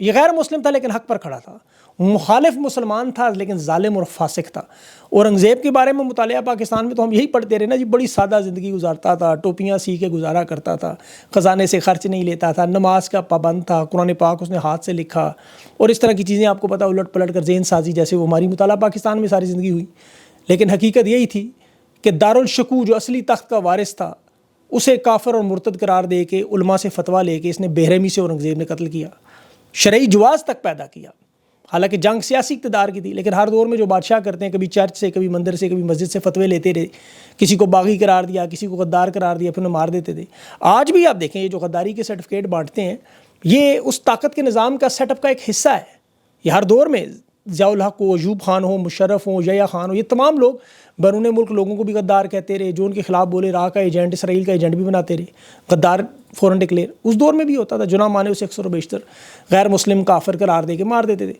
یہ غیر مسلم تھا لیکن حق پر کھڑا تھا، مخالف مسلمان تھا لیکن ظالم اور فاسق تھا۔ اورنگزیب کے بارے میں مطالعہ پاکستان میں تو ہم یہی پڑھتے رہے نا جی، بڑی سادہ زندگی گزارتا تھا، ٹوپیاں سی کے گزارا کرتا تھا، خزانے سے خرچ نہیں لیتا تھا، نماز کا پابند تھا، قرآن پاک اس نے ہاتھ سے لکھا اور اس طرح کی چیزیں آپ کو پتہ الٹ پلٹ کر ذہن سازی جیسے وہ ہماری مطالعہ پاکستان میں ساری زندگی ہوئی۔ لیکن حقیقت یہی تھی کہ دارالشکوہ جو اصلی تخت کا وارث تھا اسے کافر اور مرتد قرار دے کے علماء سے فتویٰ لے کے اس نے بے رحمی سے اورنگزیب نے قتل کیا، شرعی جواز تک پیدا کیا۔ حالانکہ جنگ سیاسی اقتدار کی تھی، لیکن ہر دور میں جو بادشاہ کرتے ہیں کبھی چرچ سے، کبھی مندر سے، کبھی مسجد سے فتوے لیتے رہے، کسی کو باغی قرار دیا، کسی کو غدار قرار دیا، پھر انہیں مار دیتے تھے۔ آج بھی آپ دیکھیں یہ جو غداری کے سرٹیفکیٹ بانٹتے ہیں یہ اس طاقت کے نظام کا سیٹ اپ کا ایک حصہ ہے۔ یہ ہر دور میں ضیاء الحق ہو، ایوب خان ہو، مشرف ہو، یحییٰ خان ہو، یہ تمام لوگ بیرون ملک لوگوں کو بھی غدار کہتے رہے، جو ان کے خلاف بولے راہ کا ایجنٹ، اسرائیل کا ایجنٹ بھی بناتے رہے، غدار فوراً ڈکلیئر اس دور میں بھی ہوتا تھا، جناح مانے اسے اکثر و بیشتر غیر مسلم کافر قرار دے کے مار دیتے تھے۔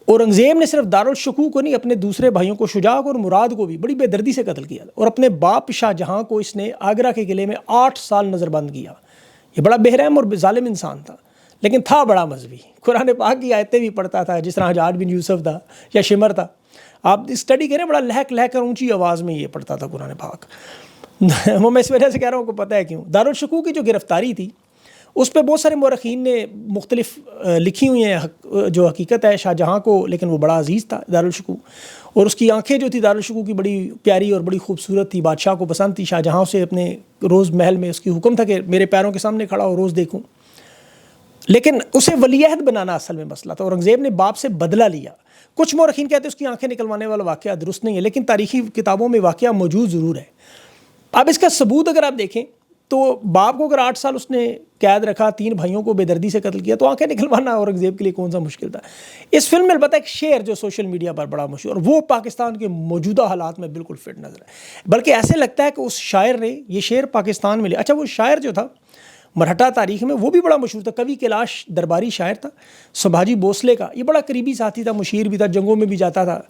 اورنگزیب نے صرف دارالشکوہ کو نہیں، اپنے دوسرے بھائیوں کو شجاع اور مراد کو بھی بڑی بے دردی سے قتل کیا، اور اپنے باپ شاہ جہاں کو اس نے آگرہ کے قلعے میں 8 سال نظر بند کیا۔ یہ بڑا بے رحم اور ظالم انسان تھا لیکن تھا بڑا مذہبی، قرآن پاک کی آیتیں بھی پڑھتا تھا، جس طرح حجاج بن یوسف تھا یا شمر تھا۔ آپ اسٹڈی کریں، بڑا لہک لہک کر اونچی آواز میں یہ پڑھتا تھا قرآن پاک۔ وہ میں اس وجہ سے کہہ رہا ہوں، کو پتہ ہے کیوں؟ دارالشکوہ کی جو گرفتاری تھی اس پہ بہت سارے مورخین نے مختلف لکھی ہوئی ہیں جو حقیقت ہے شاہ جہاں کو، لیکن وہ بڑا عزیز تھا دارالشکوہ، اور اس کی آنکھیں جو تھی دارالشکوہ کی بڑی پیاری اور بڑی خوبصورت تھی، بادشاہ کو پسند تھی۔ شاہ جہاں اسے اپنے روز محل میں اس کی حکم تھا کہ میرے پیروں کے سامنے کھڑا ہو، روز دیکھوں، لیکن اسے ولی عہد بنانا اصل میں مسئلہ تھا۔ اورنگزیب نے باپ سے بدلہ لیا۔ کچھ مورخین کہتے ہیں اس کی آنکھیں نکلوانے والا واقعہ درست نہیں ہے، لیکن تاریخی کتابوں میں واقعہ موجود ضرور ہے۔ اب اس کا ثبوت اگر آپ دیکھیں تو باپ کو اگر 8 سال اس نے قید رکھا، 3 بھائیوں کو بے دردی سے قتل کیا، تو آنکھیں نکلوانا اورنگزیب کے لیے کون سا مشکل تھا؟ اس فلم میں البتہ ایک شعر جو سوشل میڈیا پر بڑا مشہور، اور وہ پاکستان کے موجودہ حالات میں بالکل فٹ نظر ہے، بلکہ ایسے لگتا ہے کہ اس شاعر نے یہ شعر پاکستان میں لیا۔ اچھا، وہ شاعر جو تھا مرہٹا تاریخ میں وہ بھی بڑا مشہور تھا، کوی کیلاش درباری شاعر تھا، سنبھاجی بھوسلے کا یہ بڑا قریبی ساتھی تھا، مشیر بھی تھا، جنگوں میں بھی جاتا تھا،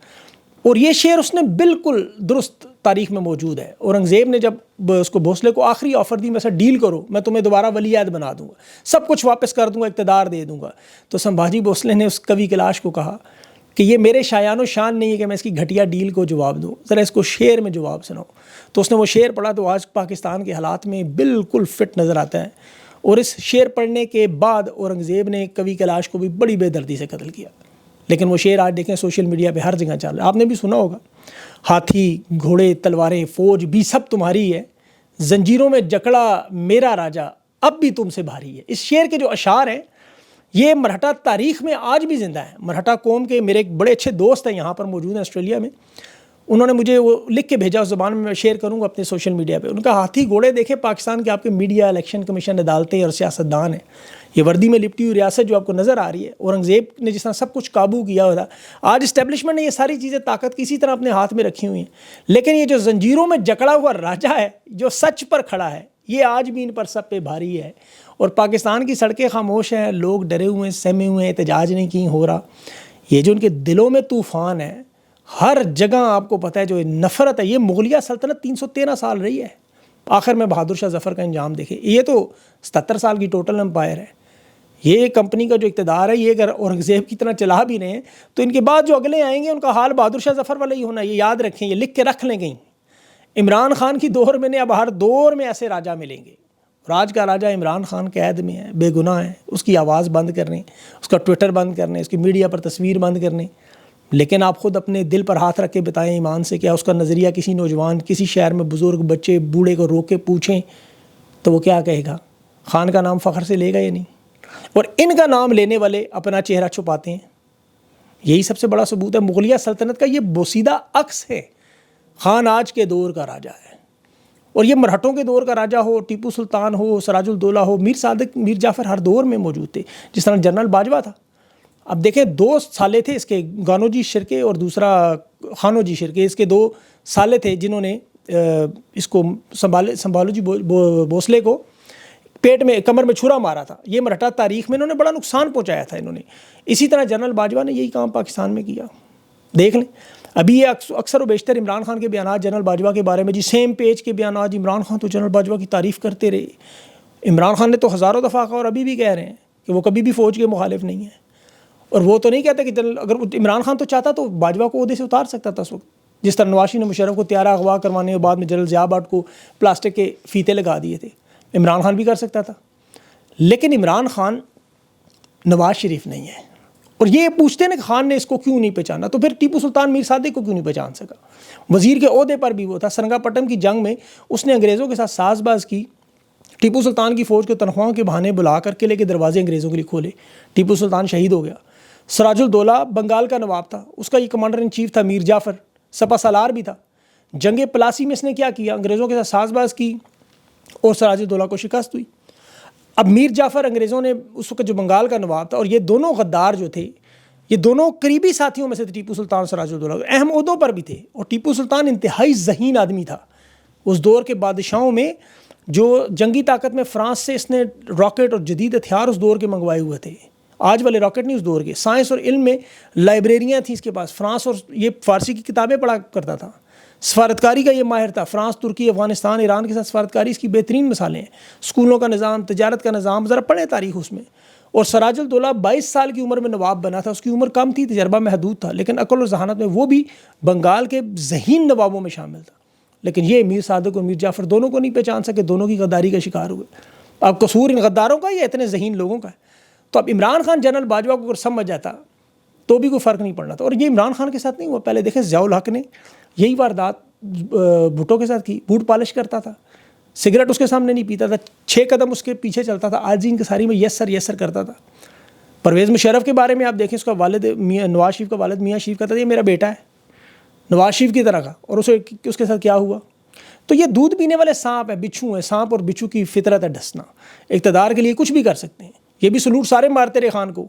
اور یہ شعر اس نے بالکل درست تاریخ میں موجود ہے۔ اورنگزیب نے جب اس کو بھوسلے کو آخری آفر دی، میں سے ڈیل کرو، میں تمہیں دوبارہ ولی عہد بنا دوں گا، سب کچھ واپس کر دوں گا، اقتدار دے دوں گا، تو سنبھاجی بھوسلے نے اس کوی کیلاش کو کہا کہ یہ میرے شایان و شان نہیں ہے کہ میں اس کی گھٹیا ڈیل کو جواب دوں، ذرا اس کو شعر میں جواب سناؤ۔ تو اس نے وہ شعر پڑھا تو آج پاکستان کے حالات میں بالکل فٹ نظر آتا ہے، اور اس شعر پڑھنے کے بعد اورنگزیب نے کوی کیلاش کو بھی بڑی بے دردی سے قتل کیا۔ لیکن وہ شعر آج دیکھیں سوشل میڈیا پہ ہر جگہ چل رہا ہے، آپ نے بھی سنا ہوگا، ہاتھی گھوڑے تلواریں فوج بھی سب تمہاری ہے، زنجیروں میں جکڑا میرا راجا اب بھی تم سے بھاری ہے۔ اس شعر کے جو اشعار ہیں یہ مرہٹا تاریخ میں آج بھی زندہ ہیں۔ مرہٹا قوم کے میرے ایک بڑے اچھے دوست ہیں یہاں پر موجود ہیں آسٹریلیا میں، انہوں نے مجھے وہ لکھ کے بھیجا، اس زبان میں شیئر کروں گا اپنے سوشل میڈیا پہ۔ ان کا ہاتھی گھوڑے دیکھیں، پاکستان کے آپ کے میڈیا، الیکشن کمیشن، عدالتیں اور سیاستدان ہیں، یہ وردی میں لپٹی ہوئی ریاست جو آپ کو نظر آ رہی ہے، اورنگزیب نے جس طرح سب کچھ قابو کیا ہوا تھا، آج اسٹیبلشمنٹ نے یہ ساری چیزیں طاقت کسی طرح اپنے ہاتھ میں رکھی ہوئی ہیں، لیکن یہ جو زنجیروں میں جکڑا ہوا راجا ہے جو سچ پر کھڑا ہے، یہ آج بھی ان پر سب پہ بھاری ہے۔ اور پاکستان کی سڑکیں خاموش ہیں، لوگ ڈرے ہوئے ہیں، سہمے ہوئے ہیں، احتجاج نہیں کہیں ہو رہا۔ یہ جو ان کے دلوں میں طوفان ہے، ہر جگہ آپ کو پتہ ہے جو نفرت ہے، یہ مغلیہ سلطنت 313 سال رہی ہے، آخر میں بہادر شاہ ظفر کا انجام دیکھیں، یہ تو 77 سال کی ٹوٹل امپائر ہے۔ یہ کمپنی کا جو اقتدار ہے، یہ اگر اورنگزیب کی طرح چلا بھی رہے ہیں تو ان کے بعد جو اگلے آئیں گے ان کا حال بہادر شاہ ظفر والا ہی ہونا، یہ یاد رکھیں، یہ لکھ کے رکھ لیں کہیں۔ عمران خان کی دور میں نے اب ہر دور میں ایسے راجہ ملیں گے، راج کا راجہ عمران خان قید میں ہے، بے گناہ ہے، اس کی آواز بند کرنے، اس کا ٹویٹر بند کرنے، اس کی میڈیا پر تصویر بند کرنے، لیکن آپ خود اپنے دل پر ہاتھ رکھ کے بتائیں ایمان سے، کیا اس کا نظریہ کسی نوجوان، کسی شہر میں بزرگ بچے بوڑھے کو روک کے پوچھیں تو وہ کیا کہے گا؟ خان کا نام فخر سے لے گا یا نہیں؟ اور ان کا نام لینے والے اپنا چہرہ چھپاتے ہیں، یہی سب سے بڑا ثبوت ہے۔ مغلیہ سلطنت کا یہ بوسیدہ عکس ہے، خان آج کے دور کا راجہ ہے، اور یہ مرہٹوں کے دور کا راجہ ہو، ٹیپو سلطان ہو، سراج الدولہ ہو، میر صادق، میر جعفر ہر دور میں موجود تھے، جس طرح جنرل باجوہ تھا۔ اب دیکھیں 2 سالے تھے اس کے، گانو جی شرکے اور دوسرا خانو جی شرکے، اس کے 2 سالے تھے جنہوں نے اس کو سنبھالو جی بھوسلے کو پیٹ میں کمر میں چھرا مارا تھا۔ یہ مرہٹا تاریخ میں انہوں نے بڑا نقصان پہنچایا تھا انہوں نے۔ اسی طرح جنرل باجوہ نے یہی کام پاکستان میں کیا، دیکھ لیں۔ ابھی یہ اکثر و بیشتر عمران خان کے بیانات جنرل باجوہ کے بارے میں، جی سیم پیج کے بیانات، عمران خان تو جنرل باجوہ کی تعریف کرتے رہے، عمران خان نے تو ہزاروں دفعہ کہا اور ابھی بھی کہہ رہے ہیں کہ وہ کبھی بھی فوج کے مخالف نہیں ہے، اور وہ تو نہیں کہتے کہ اگر عمران خان تو چاہتا تو باجوہ کو عہدے سے اتار سکتا تھا اس وقت، جس طرح نواز شریف نے مشرف کو طیارہ اغوا کروانے اور بعد میں جنرل ضیاء بھٹ کو پلاسٹک کے فیتے لگا دیے تھے، عمران خان بھی کر سکتا تھا۔ لیکن عمران خان نواز شریف نہیں ہے، اور یہ پوچھتے ہیں کہ خان نے اس کو کیوں نہیں پہچانا، تو پھر ٹیپو سلطان میر صادق کو کیوں نہیں پہچان سکا؟ وزیر کے عہدے پر بھی وہ تھا، سرنگا پٹم کی جنگ میں اس نے انگریزوں کے ساتھ ساز باز کی، ٹیپو سلطان کی فوج کو تنخواہوں کے بہانے بلا کر قلعے کے دروازے انگریزوں کے لیے کھولے، ٹیپو سلطان شہید ہو گیا۔ سراج الدولہ بنگال کا نواب تھا، اس کا یہ کمانڈر ان چیف تھا میر جعفر، سپہ سالار بھی تھا۔ جنگ پلاسی میں اس نے کیا کیا؟ انگریزوں کے ساتھ ساز باز کی اور سراج الدولہ کو شکست ہوئی۔ اب میر جعفر انگریزوں نے اس وقت جو بنگال کا نواب تھا، اور یہ دونوں غدار جو تھے، یہ دونوں قریبی ساتھیوں میں سے تھے ٹیپو سلطان سراج الدولہ، اہم عہدوں پر بھی تھے، اور ٹیپو سلطان انتہائی ذہین آدمی تھا۔ اس دور کے بادشاہوں میں جو جنگی طاقت میں فرانس سے اس نے راکٹ اور جدید ہتھیار اس دور کے منگوائے ہوئے تھے، آج والے راکٹ نہیں، اس دور کے۔ سائنس اور علم میں لائبریریاں تھیں اس کے پاس، فرانس، اور یہ فارسی کی کتابیں پڑھا کرتا تھا۔ سفارتکاری کا یہ ماہر تھا، فرانس، ترکی، افغانستان، ایران کے ساتھ سفارتکاری اس کی بہترین مثالیں ہیں۔ اسکولوں کا نظام، تجارت کا نظام، ذرا پڑھیں تاریخ اس میں۔ اور سراج الدولہ 22 سال کی عمر میں نواب بنا تھا، اس کی عمر کم تھی، تجربہ محدود تھا، لیکن عقل اور ذہانت میں وہ بھی بنگال کے ذہین نوابوں میں شامل تھا۔ لیکن یہ میر صادق اور میر جعفر دونوں کو نہیں پہچان سکے، دونوں کی غداری کا شکار ہوئے۔ اب قصور ان غداروں کا یا اتنے ذہین لوگوں کا ہے؟ تو اب عمران خان جنرل باجوہ کو اگر سمجھ جاتا تو بھی کوئی فرق نہیں پڑنا تھا۔ اور یہ عمران خان کے ساتھ نہیں ہوا، پہلے دیکھیں ضیاء الحق نے یہی واردات بھٹو کے ساتھ کی، بوٹ پالش کرتا تھا، سگریٹ اس کے سامنے نہیں پیتا تھا، 6 قدم اس کے پیچھے چلتا تھا، آج انکساری میں یس سر یس سر کرتا تھا۔ پرویز مشرف کے بارے میں آپ دیکھیں، اس کا والد نواز شریف کا والد میاں شریف کہتا تھا یہ میرا بیٹا ہے، نواز شریف کی طرح کا، اور اس کے ساتھ کیا ہوا؟ تو یہ دودھ پینے والے سانپ ہیں، بچھو ہیں، سانپ اور بچھو کی فطرت ہے ڈسنا، اقتدار کے لیے کچھ بھی کر سکتے ہیں۔ یہ بھی سلوٹ سارے مارتے رہے خان کو۔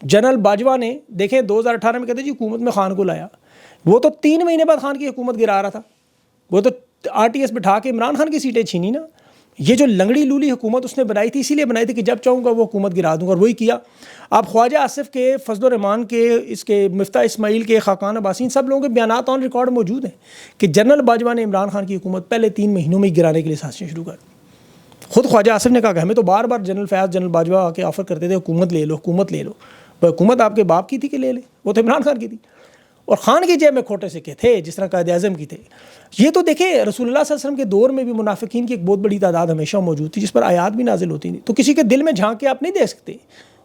جنرل باجوہ نے دیکھیں 2018 میں کہتے جی حکومت میں خان کو لایا، وہ تو 3 مہینے بعد خان کی حکومت گرا رہا تھا، وہ تو RTS بٹھا کے عمران خان کی سیٹیں چھینی نا۔ یہ جو لنگڑی لولی حکومت اس نے بنائی تھی، اسی لیے بنائی تھی کہ جب چاہوں گا وہ حکومت گرا دوں گا، اور وہی کیا۔ آپ خواجہ آصف کے، فضل الرحمان کے، اس کے مفتاح اسماعیل کے، خاقان عباسی، سب لوگوں کے بیانات آن ریکارڈ موجود ہیں کہ جنرل باجوہ نے عمران خان کی حکومت پہلے 3 مہینوں میں ہی گرانے کے لیے سازشیں شروع کر۔ خود خواجہ آصف نے کہا کہ ہمیں تو بار بار جنرل فیاض، جنرل باجوہ آ کے آفر کرتے تھے حکومت لے لو، حکومت لے لو۔ حکومت آپ کے باپ کی تھی کہ لے لے؟ وہ تو عمران خان کی تھی، اور خان کی جیب میں کھوٹے سکے تھے جس طرح قائد اعظم کی تھے۔ یہ تو دیکھیں رسول اللہ صلی اللہ علیہ وسلم کے دور میں بھی منافقین کی ایک بہت بڑی تعداد ہمیشہ موجود تھی، جس پر آیات بھی نازل ہوتی تھیں، تو کسی کے دل میں جھانک کے آپ نہیں دیکھ سکتے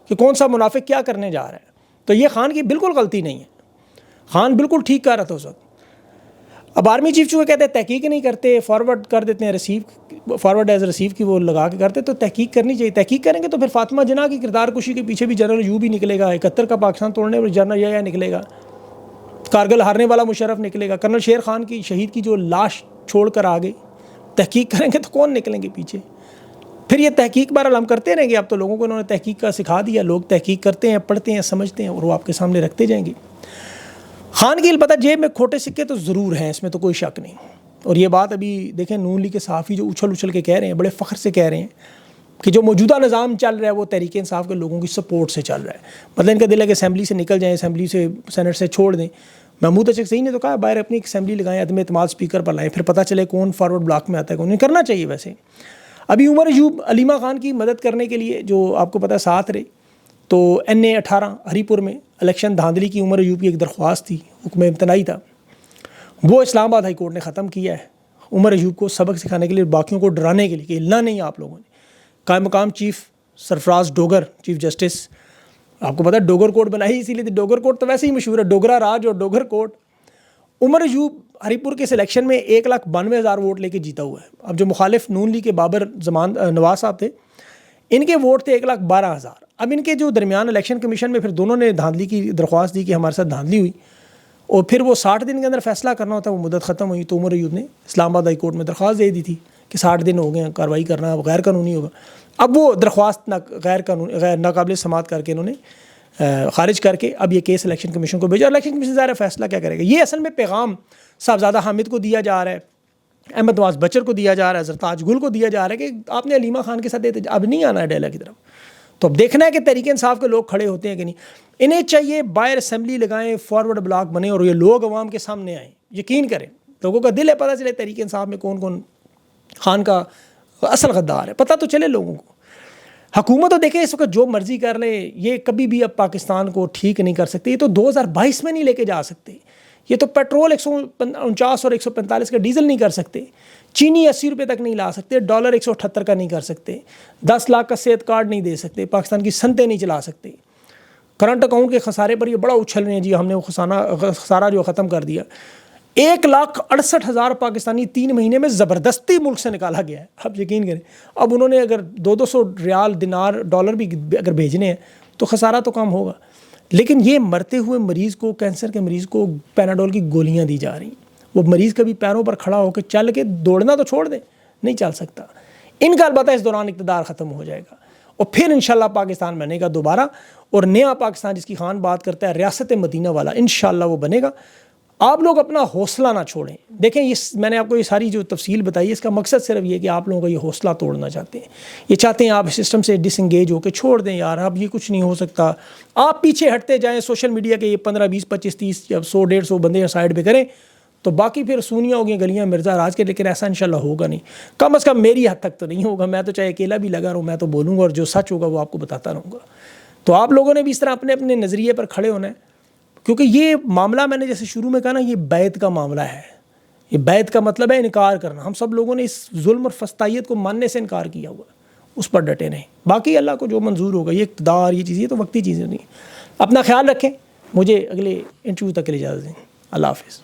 کہ کون سا منافق کیا کرنے جا رہا ہے۔ تو یہ خان کی بالکل غلطی نہیں ہے، خان بالکل ٹھیک کر رہا تھا اس وقت۔ اب آرمی چیف چونکہ کہتے ہیں تحقیق نہیں کرتے، فارورڈ کر دیتے ہیں، ریسیو، فارورڈ ایز ریسیو کی وہ لگا کے کرتے، تو تحقیق کرنی چاہیے۔ تحقیق کریں گے تو پھر فاطمہ جناح کی کردار کشی کے پیچھے بھی جنرل یو بھی نکلے گا، 71 کا پاکستان توڑنے میں جنرل یا نکلے گا، کارگل ہارنے والا مشرف نکلے گا، کرنل شیر خان کی شہید کی جو لاش چھوڑ کر آگے۔ تحقیق کریں گے تو کون نکلیں گے پیچھے؟ پھر یہ تحقیق بہرحال ہم کرتے رہیں گے، اب تو لوگوں کو انہوں نے تحقیق کا سکھا دیا، لوگ تحقیق کرتے ہیں، پڑھتے ہیں، سمجھتے ہیں، اور وہ آپ کے سامنے رکھتے جائیں گے۔ خان کی البتہ جیب میں کھوٹے سکے تو ضرور ہیں، اس میں تو کوئی شک نہیں۔ اور یہ بات ابھی دیکھیں نون لیگ کے صحافی جو اچھل کے کہہ رہے ہیں، بڑے فخر سے کہہ رہے ہیں کہ جو موجودہ نظام چل رہا ہے وہ تحریک انصاف کے لوگوں کی سپورٹ سے چل رہا ہے، مطلب ان کا دل ہے کہ اسمبلی سے نکل جائیں، اسمبلی سے، سینٹ سے چھوڑ دیں۔ محمود اشرف صحیح نے تو کہا باہر اپنی ایک اسمبلی لگائیں، عدم اعتماد اسپیکر پر لائیں، پھر پتہ چلے کون فارورڈ بلاک میں آتا ہے، کون نہیں کرنا چاہیے۔ ویسے ابھی عمر ایوب علیمہ خان کی مدد کرنے کے لیے جو آپ کو پتہ ساتھ رہے، تو NA 18 ہری پور میں الیکشن دھاندلی کی عمر ایوب کی ایک درخواست تھی، حکم امتناعی تھا، وہ اسلام آباد ہائی کورٹ نے ختم کیا ہے۔ عمر ایوب کو سبق سکھانے کے لیے، باقیوں کو ڈرانے کے لیے کہ ہلنا نہیں آپ لوگوں نے۔ قائم مقام چیف سرفراز ڈوگر، چیف جسٹس، آپ کو پتہ ہے ڈوگر کوٹ بنائی اسی لیے تھی، ڈوگر کوٹ تو ویسے ہی مشہور ہے، ڈوگرا راج اور ڈوگر کوٹ۔ عمر ایوب ہری پور کے اس الیکشن میں 1,92,000 ووٹ لے کے جیتا ہوا ہے۔ اب جو مخالف نون لیگ کے بابر زمان نواز صاحب تھے، ان کے ووٹ تھے 1,12,000۔ اب ان کے جو درمیان الیکشن کمیشن میں پھر دونوں نے دھاندلی کی درخواست دی کہ ہمارے ساتھ دھاندلی ہوئی، اور پھر وہ 60 دن کے اندر فیصلہ کرنا ہوتا ہے، وہ مدت ختم ہوئی، تو عمر ایوب نے اسلام آباد ہائی کورٹ میں درخواست دے دی تھی کہ 60 دن ہو گئے ہیں، کارروائی کرنا غیر قانونی ہوگا۔ اب وہ درخواست غیر ناقابل سماعت کر کے انہوں نے خارج کر کے اب یہ کیس الیکشن کمیشن کو بھیجا۔ الیکشن کمیشن ظاہر فیصلہ کیا کرے گا؟ یہ اصل میں پیغام صاحبزادہ حامد کو دیا جا رہا ہے، احمد نواز بچر کو دیا جا رہا ہے، زرتاج گل کو دیا جا رہا ہے کہ آپ نے علیمہ خان کے ساتھ اب نہیں آنا ہے ڈیلا کی طرف۔ تو اب دیکھنا ہے کہ تحریک انصاف کے لوگ کھڑے ہوتے ہیں کہ نہیں۔ انہیں چاہیے باہر اسمبلی لگائیں، فارورڈ بلاک بنے، اور یہ لوگ عوام کے سامنے آئیں، یقین کریں، لوگوں کا دل ہے، پتہ چلے تحریک انصاف میں کون کون خان کا اصل غدار ہے، پتہ تو چلے لوگوں کو۔ حکومت تو دیکھیں اس وقت جو مرضی کر لے، یہ کبھی بھی اب پاکستان کو ٹھیک نہیں کر سکتے. یہ تو 2022 میں نہیں لے کے جا سکتے. یہ تو پیٹرول 149 اور 145 کا ڈیزل نہیں کر سکتے. چینی 80 روپے تک نہیں لا سکتے. ڈالر 178 کا نہیں کر سکتے. 10 لاکھ کا صحت کارڈ نہیں دے سکتے. پاکستان کی صنعتیں نہیں چلا سکتے. کرنٹ اکاؤنٹ کے خسارے پر یہ بڑا اچھل رہے ہیں جی، ہم نے وہ خسارہ جو ختم کر دیا. 1,68,000 پاکستانی 3 مہینے میں زبردستی ملک سے نکالا گیا ہے. آپ یقین کریں، اب انہوں نے اگر 200 ریال دینار ڈالر بھی اگر بھیجنے ہیں تو خسارہ تو کم ہوگا. لیکن یہ مرتے ہوئے مریض کو، کینسر کے مریض کو پیناڈول کی گولیاں دی جا رہی ہیں. وہ مریض کبھی پیروں پر کھڑا ہو کے چل کے دوڑنا تو چھوڑ دیں، نہیں چل سکتا. ان کا البتہ اس دوران اقتدار ختم ہو جائے گا اور پھر انشاءاللہ پاکستان بنے گا دوبارہ، اور نیا پاکستان جس کی خان بات کرتا ہے ریاست مدینہ والا، انشاءاللہ وہ بنے گا. آپ لوگ اپنا حوصلہ نہ چھوڑیں. دیکھیں میں نے آپ کو یہ ساری جو تفصیل بتائی ہے، اس کا مقصد صرف یہ کہ آپ لوگوں کا یہ حوصلہ توڑنا چاہتے ہیں. یہ چاہتے ہیں آپ سسٹم سے ڈس انگیج ہو کے چھوڑ دیں، یار اب یہ کچھ نہیں ہو سکتا. آپ پیچھے ہٹتے جائیں، سوشل میڈیا کے یہ 15 20 25 30 جب 100 150 بندے سائڈ پہ کریں تو باقی پھر سونیاں ہو گئی گلیاں مرزا راج کے. لیکن ایسا انشاءاللہ ہوگا نہیں، کم از کم میری حد تک تو نہیں ہوگا. میں تو چاہے اکیلا بھی لگا رہوں، میں تو بولوں گا اور جو سچ ہوگا وہ آپ کو بتاتا رہوں گا. تو آپ لوگوں نے بھی اس طرح اپنے اپنے نظریے پر کھڑے ہونا ہے، کیونکہ یہ معاملہ میں نے جیسے شروع میں کہا نا، یہ بیعت کا معاملہ ہے. یہ بیعت کا مطلب ہے انکار کرنا. ہم سب لوگوں نے اس ظلم اور فسطائیت کو ماننے سے انکار کیا ہوا، اس پر ڈٹے نہیں. باقی اللہ کو جو منظور ہوگا، یہ اقتدار یہ چیز، یہ تو وقتی چیزیں نہیں. اپنا خیال رکھیں. مجھے اگلے انٹرویو تک کے لیے اجازت دیں. اللہ حافظ.